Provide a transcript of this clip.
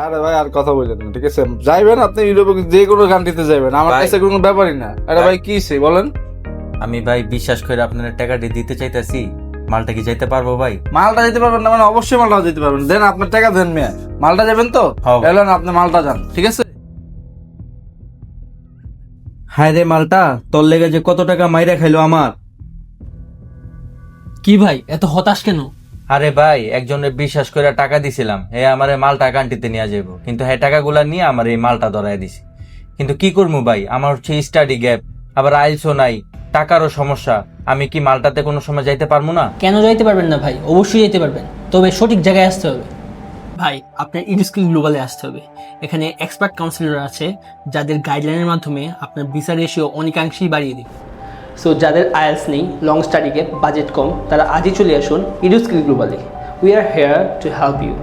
আরে ভাই আর কথা বললেন না, ঠিক আছে? যাইবেন আপনি ইউরোপে যে কোনো কান্ট্রিতে যাবেন, আমার ভাই। কাছে কোনো ব্যাপারই না। আরে ভাই কি সে বলেন? আমি ভাই বিশ্বাস করে আপনার টাকাটি দিতে চাইতেছি, মালটা কি যাইতে পারবো ভাই? মালটা দিতে পারবেন না মানে অবশ্যই মালটা দিতে পারবেন। দেন আপনার টাকা দেন মিয়া, মালটা যাবেন তো? হ্যাঁ। এলেন আপনি মালটা যান, ঠিক আছে? হায় রে মালটা, তোর লেগে যে কত টাকা মাইরা খাইলো আমার। কি ভাই এত হতাশ কেন? আরে ভাই, একজনের বিশ্বাস করে টাকা দিছিলাম, হে আমার এই মালটা কান্টিতে নিয়ে যাবো, কিন্তু হ্যাঁ টাকাগুলা নিয়ে আমার এই মালটা ধরাই দিছে। কিন্তু কি করবো ভাই, আমার হচ্ছে স্টাডি গ্যাপ, আবার আইলসও নাই, টাকারও সমস্যা। আমি কি মালটাতে কোনো সময় যাইতে পারবো না? কেন যাইতে পারবেন না ভাই? অবশ্যই যেতে পারবেন, তবে সঠিক জায়গায় আসতে হবে। ভাই আপনার ইডস্কিল গ্লোবালে আসতে হবে। এখানে এক্সপার্ট কাউন্সিলর আছে যাদের গাইডলাইনের মাধ্যমে আপনার ভিসা রেশিও অনেকাংশেই বাড়িয়ে দিবে। সো যাদের আইএলস নেই, লং স্টাডি গ্যাপ, বাজেট কম, তারা আজই চলে আসুন ইডস্কিল গ্লোবালে। We are here to help you.